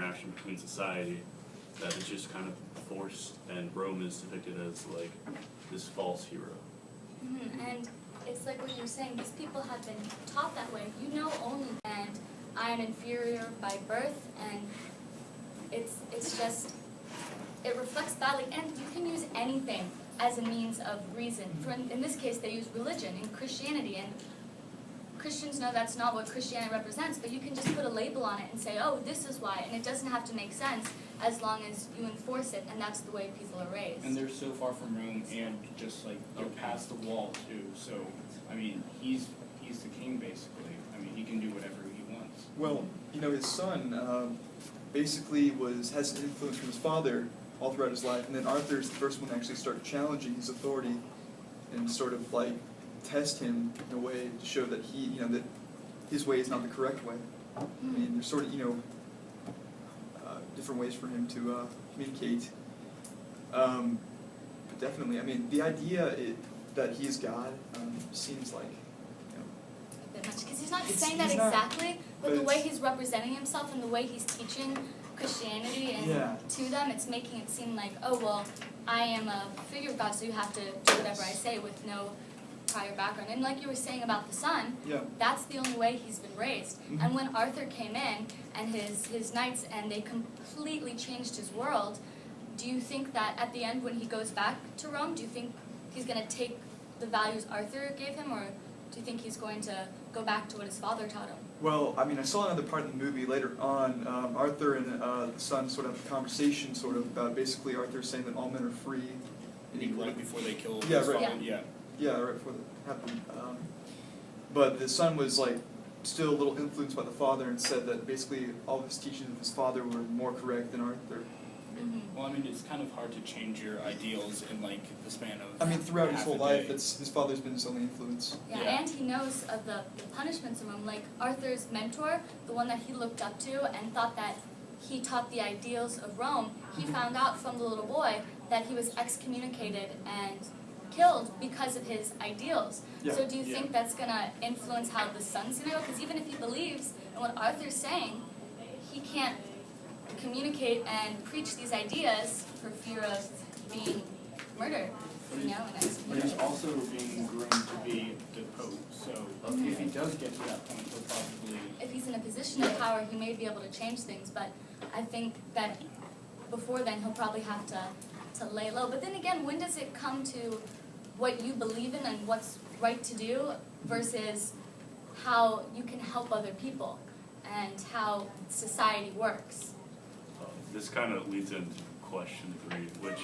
interaction between society that is just kind of forced, and Rome is depicted as like this false hero. And it's like what you were saying, these people have been taught that way. You know only, and I am inferior by birth, and it's just, it reflects badly, and you can use anything as a means of reason. In this case, they use religion and Christianity, and Christians know that's not what Christianity represents, but you can just put a label on it and say, oh, this is why, and it doesn't have to make sense as long as you enforce it, and that's the way people are raised. And they're so far from Rome, and just like they're past the wall too. So I mean, he's the king basically. I mean, he can do whatever he wants. Well, you know, his son basically has an influence from his father all throughout his life, and then Arthur's the first one to actually start challenging his authority and sort of like test him in a way to show that he, you know, that his way is not the correct way. I mean, there's sort of, you know, different ways for him to communicate. But definitely, I mean, the idea that he is God seems like, you know, a bit much, because he's not saying that exactly, but the way he's representing himself and the way he's teaching Christianity and to them, it's making it seem like, oh, well, I am a figure of God, so you have to do whatever I say with no prior background. And like you were saying about the son, that's the only way he's been raised. And when Arthur came in and his knights, and they completely changed his world, do you think that at the end when he goes back to Rome, do you think he's going to take the values Arthur gave him, or do you think he's going to go back to what his father taught him? Well, I mean, I saw another part in the movie later on. Arthur and the son sort of have a conversation, sort of about basically Arthur saying that all men are free. And Right before they kill Yeah, his right. father. Yeah, right before that happened. But the son was like still a little influenced by the father, and said that basically all of his teachings of his father were more correct than Arthur. Well, I mean, it's kind of hard to change your ideals in like the span of. I mean, throughout his half whole a life, day. his father's been his only influence. Yeah, and he knows of the punishments of Rome. Like Arthur's mentor, the one that he looked up to and thought that he taught the ideals of Rome, he found out from the little boy that he was excommunicated and killed because of his ideals. So do you think that's going to influence how the son's going to go? Because even if he believes in what Arthur's saying, he can't communicate and preach these ideas for fear of being murdered, you know, and But he's also being groomed to be deposed. So if he does get to that point, he'll probably. if he's in a position of power, he may be able to change things, but I think that before then he'll probably have to lay low. But then again, when does it come to what you believe in and what's right to do versus how you can help other people and how society works? This kind of leads into question 3, which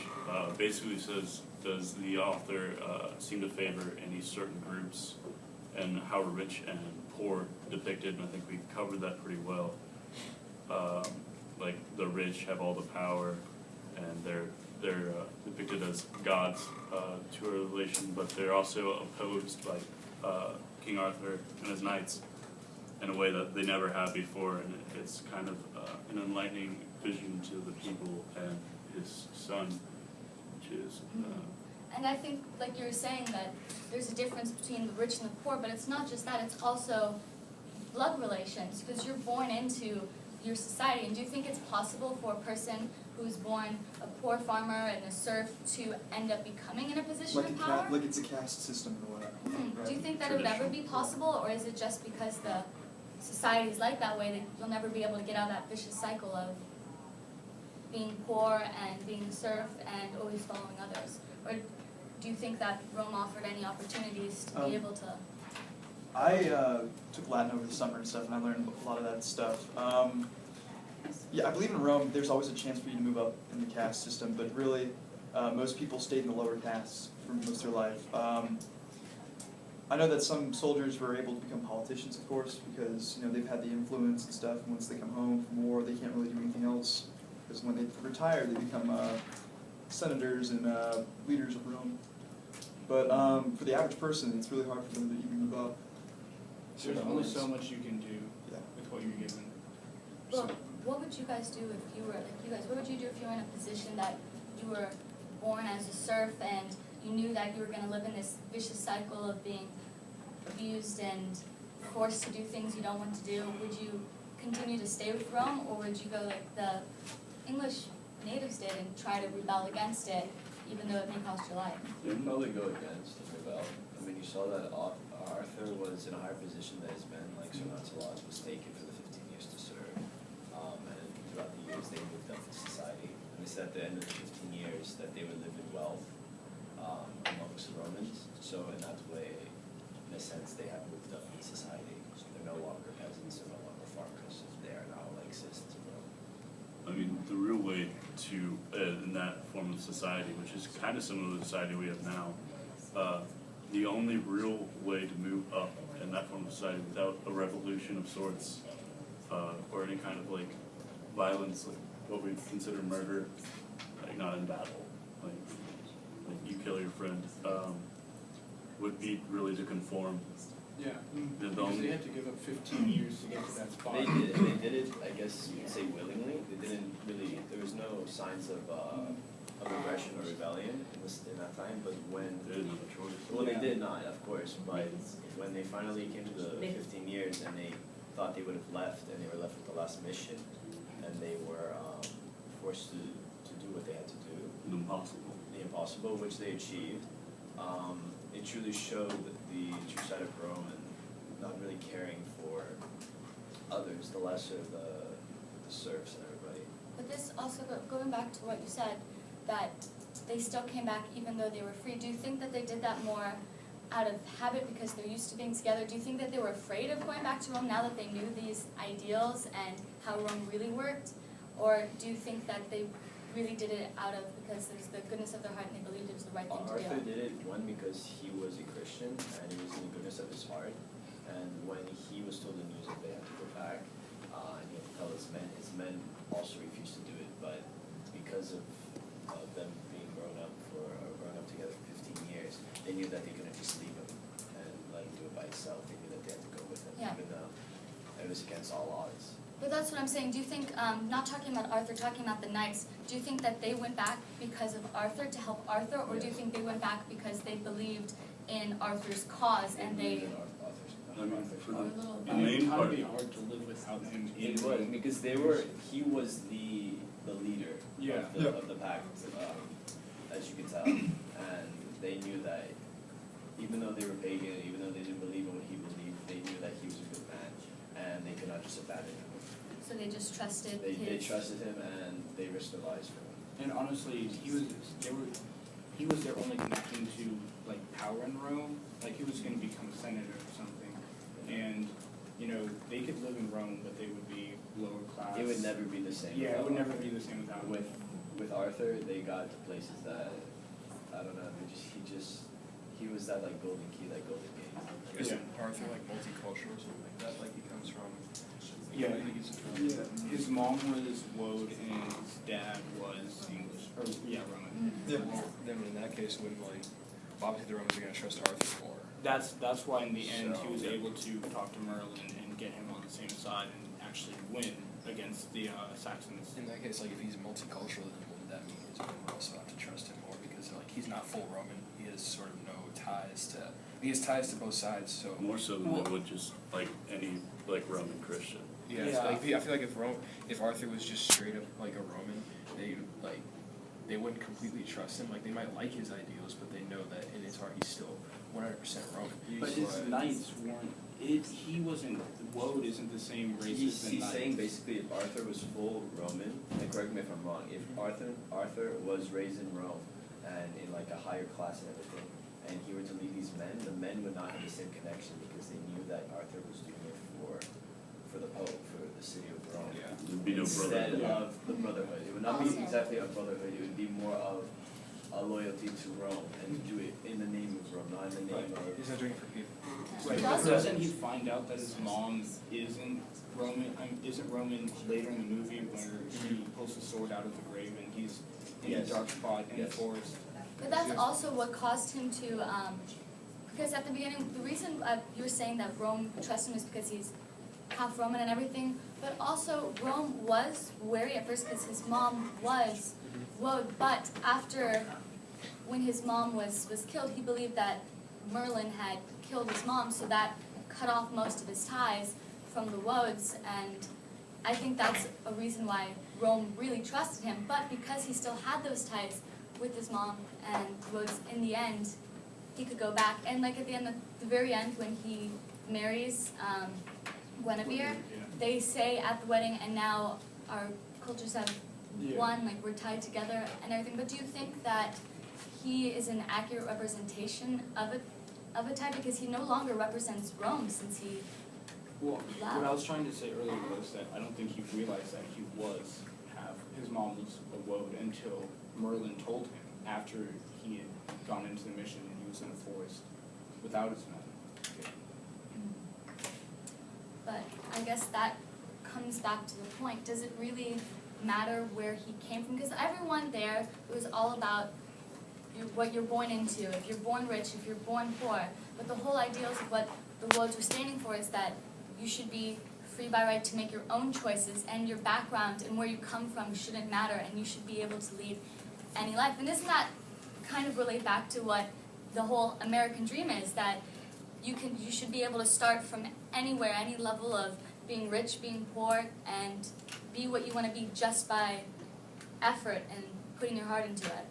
basically says, does the author seem to favor any certain groups, and how are rich and poor depicted? And I think we covered that pretty well. Like the rich have all the power, and they're depicted as gods to a relation, but they're also opposed by King Arthur and his knights in a way that they never have before, and it's kind of an enlightening vision to the people and his son, which is. And I think, like you were saying, that there's a difference between the rich and the poor, but it's not just that, it's also blood relations, because you're born into your society. And do you think it's possible for a person who's born a poor farmer and a serf to end up becoming in a position of power? Like it's a caste system in a way. Right? Do you think that it would ever be possible, or is it just because the society is like that way that you'll never be able to get out of that vicious cycle of being poor and being a serf and always following others? Or do you think that Rome offered any opportunities to be able to? I took Latin over the summer and stuff, and I learned a lot of that stuff. Yeah, I believe in Rome there's always a chance for you to move up in the caste system, but really most people stayed in the lower castes for most of their life. I know that some soldiers were able to become politicians, of course, because they've had the influence and stuff, and once they come home from war, they can't really do anything else. Because when they retire, they become senators and leaders of Rome. But for the average person, it's really hard for them to even move up. There's only so much you can do with what you're given. Well, what would you guys do if you were, what would you do if you were in a position that you were born as a serf and you knew that you were going to live in this vicious cycle of being abused and forced to do things you don't want to do? Would you continue to stay with Rome, or would you go like the English natives did and try to rebel against it, even though it may cost your life? You'd probably go against and rebel. I mean, you saw that Arthur was in a higher position than his men, like Sir Lancelot was taken for the 15 years to serve. And throughout the years, they moved up in society. And they said at the end of the 15 years that they would live in wealth amongst the Romans. So in that way, in a sense, they have moved up in society. So they're no longer peasants, they're no longer farmers. They are now like citizens of Rome. I mean, the real way to, in that form of society, which is kind of similar to the society we have now, the only real way to move up in that form of society without a revolution of sorts, or any kind of like violence, like what we consider murder, like not in battle, like you kill your friend, would be really to conform. Yeah, because they had to give up 15 years to get to that spot. They did it, I guess you could say willingly. They didn't really, there was no signs of aggression or rebellion in that time, but when... They didn't have a choice. Well, they did not, of course, but when they finally came to the 15 years and they thought they would have left, and they were left with the last mission, and they were forced to do what they had to do. The impossible, which they achieved. It truly showed the true side of Rome and not really caring for others, the lesser, the serfs and everybody. But this also, going back to what you said, that they still came back even though they were free, do you think that they did that more out of habit because they're used to being together? Do you think that they were afraid of going back to Rome now that they knew these ideals and how Rome really worked? Or do you think that they really did it out of because there's the goodness of their heart and they believed it was the right thing to do? Arthur did it, one, because he was a Christian and he was in the goodness of his heart. And when he was told the news that they had to go back, and he had to tell his men also refused to do it. But because of them being grown up together for 15 years, they knew that they couldn't just leave him and like do it by itself. They knew that they had to go with him, even though it was against all odds. But that's what I'm saying. Do you think, not talking about Arthur, talking about the knights, do you think that they went back because of Arthur, to help Arthur, or do you think they went back because they believed in Arthur's cause and they... I mean, for the And main it part, would be hard to live without him in It was, because he was the leader of the pact, as you can tell. And they knew that even though they were pagan, even though they didn't believe in what he believed, they knew that he was a good man, and they could not just abandon him. So they just trusted They trusted him, and they risked their lives for him. And honestly, he was their only connection to like power in Rome. Like he was going to become a senator or something, and you know they could live in Rome, but they would be lower class. It would never be the same. Yeah, it would never be the same without him. With Arthur, they got to places that I don't know. He was that like golden key, that golden gate. Isn't Arthur like multicultural or something like that? Like he comes from. Yeah, his mom was Woad and his dad was English, or Roman. Then in that case, wouldn't like obviously the Romans are going to trust Arthur more. That's why in the end he was able to talk to Merlin and get him on the same side and actually win against the Saxons. In that case, like if he's multicultural, then wouldn't that mean his men would also have to trust him more because like he's not full Roman. He has sort of no ties to. He has ties to both sides. So more so than they would just like any like Roman Christian. Yeah, so, like, I feel like if Arthur was just straight up like a Roman, they wouldn't completely trust him. Like they might like his ideals, but they know that in his heart he's still 100% Roman. But his knights weren't. He wasn't. Woad isn't the same race as the He's knights. saying basically if Arthur was full Roman, and correct me if I'm wrong, if Arthur was raised in Rome and in like a higher class and everything, and he were to lead these men, the men would not have the same connection because they knew that Arthur was doing it for the Pope, for the city of Rome. Yeah. There'd be no Instead brotherhood. of the brotherhood. It would not be exactly a brotherhood, it would be more of a loyalty to Rome and do it in the name of Rome, not in the name of... He's not doing it for people. Right, but doesn't he find out that his mom isn't Roman later in the movie where he pulls the sword out of the grave and he's in a dark spot in the forest? But that's also what caused him to, because at the beginning, the reason you were saying that Rome trusts him is because he's half Roman and everything, but also Rome was wary at first because his mom was Woad, but after, when his mom was killed, he believed that Merlin had killed his mom, so that cut off most of his ties from the Woads, and I think that's a reason why Rome really trusted him, but because he still had those ties with his mom and was, in the end, he could go back. And like at the very end, when he marries Guinevere, they say at the wedding, and now our cultures have one, like we're tied together and everything. But do you think that he is an accurate representation of a tie, because he no longer represents Rome since he Well, left? what I was trying to say earlier was that I don't think he realized that he was his mom was a woad until Merlin told him after he had gone into the mission and he was in a forest without his mother. But I guess that comes back to the point. Does it really matter where he came from? Because everyone there, it was all about what you're born into, if you're born rich, if you're born poor. But the whole ideals of what the Woads were standing for is that you should be free by right to make your own choices, and your background and where you come from shouldn't matter, and you should be able to lead any life. And doesn't that kind of relate back to what the whole American dream is, that you should be able to start from anywhere, any level of being rich, being poor, and be what you want to be just by effort and putting your heart into it.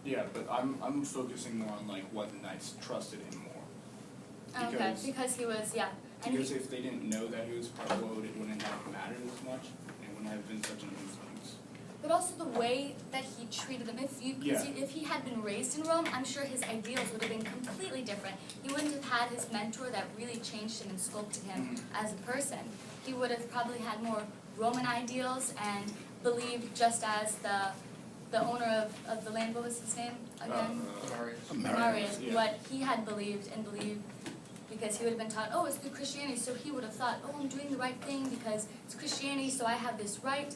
Yeah, but I'm focusing more on like what the Knights trusted him more. Okay, because he was, yeah. And Because if they didn't know that he was part woad, it wouldn't have mattered as much, and wouldn't have been such an influence. But also the way that he treated them. If he had been raised in Rome, I'm sure his ideals would have been completely different. He wouldn't have had his mentor that really changed him and sculpted him as a person. He would have probably had more Roman ideals and believed just as the owner of the land, what was his name again? Marius. Yeah. What he had believed, because he would have been taught, oh, it's through Christianity, so he would have thought, oh, I'm doing the right thing because it's Christianity, so I have this right.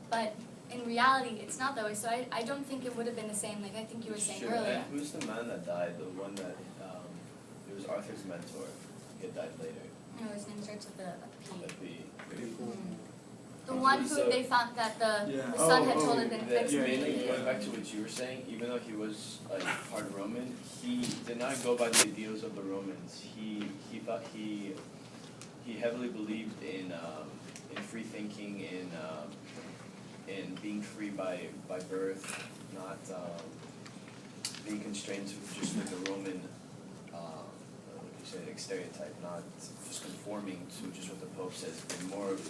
But in reality, it's not that way, so I don't think it would have been the same, like I think you were saying earlier. Who's the man that died? The one that, it was Arthur's mentor. He had died later. No, his name starts with a P. The Mhm. one who So- they found that the Yeah. son had told had been Mainly excommunicated. going back to what you were saying, even though he was like part Roman, he did not go by the ideals of the Romans. He thought he heavily believed in free thinking, in being free by birth, not being constrained to just like a Roman stereotype, not just conforming to just what the Pope says, but more of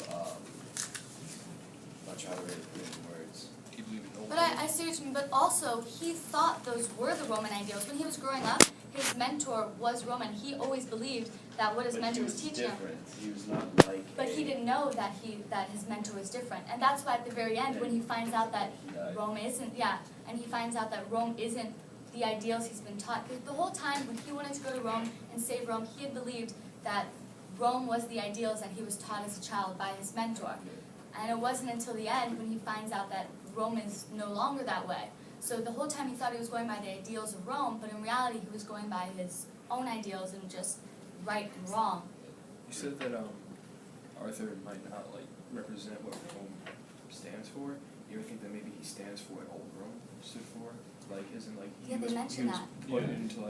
not trying to really put it in words. But I see what you mean, but also he thought those were the Roman ideals. When he was growing up, his mentor was Roman. He always believed that what his mentor was teaching him. He was not like. But he didn't know that his mentor was different. And that's why at the very end, when he finds out that Rome isn't, and he finds out that Rome isn't the ideals he's been taught. Because the whole time when he wanted to go to Rome and save Rome, he had believed that Rome was the ideals that he was taught as a child by his mentor. And it wasn't until the end when he finds out that Rome is no longer that way. So the whole time he thought he was going by the ideals of Rome, but in reality he was going by his own ideals and just right and wrong. You said that Arthur might not like represent what Rome stands for. You ever think that maybe he stands for what old Rome stood for? Like, isn't like Yeah, they mentioned that. put into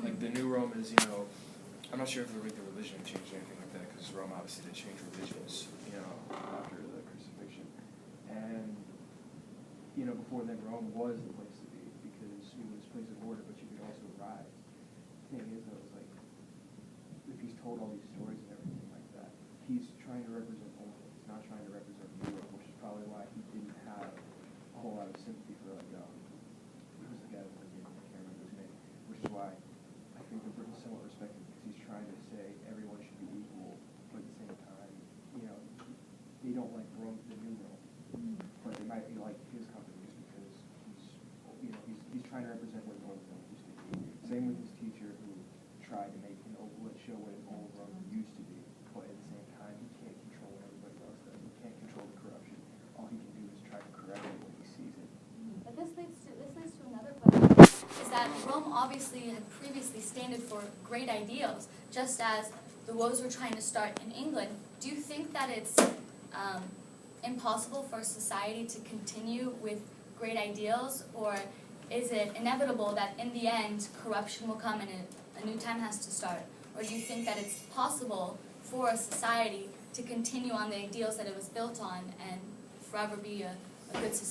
like the new Rome is, I'm not sure if the religion changed or anything like that, because Rome obviously did change religions, after the crucifixion. And before then Rome was the place to be, because it was a place of order, but you could also rise. The thing is though, is like, if he's told all these stories and everything like that, he's trying to represent old Rome. He's not trying to represent new Rome, which is probably why he didn't have a whole lot of sympathy for who was the guy that I can't remember his name, which is why I think the Britain's somewhat respected, because he's trying to say everyone should be equal, but at the same time, they don't like Rome, the new Rome, but they might like his company just because he's trying to represent what Rome used to be. Same with his teacher who tried to make show what an old Rome used to be, but at the same time he can't control what everybody else does. He can't control the corruption. All he can do is try to correct it when he sees it. But this leads to another question, is that Rome obviously had previously standed for great ideals, just as the woes were trying to start in England. Do you think that it's impossible for society to continue with great ideals, or is it inevitable that in the end corruption will come and a new time has to start? Or do you think that it's possible for a society to continue on the ideals that it was built on and forever be a good society.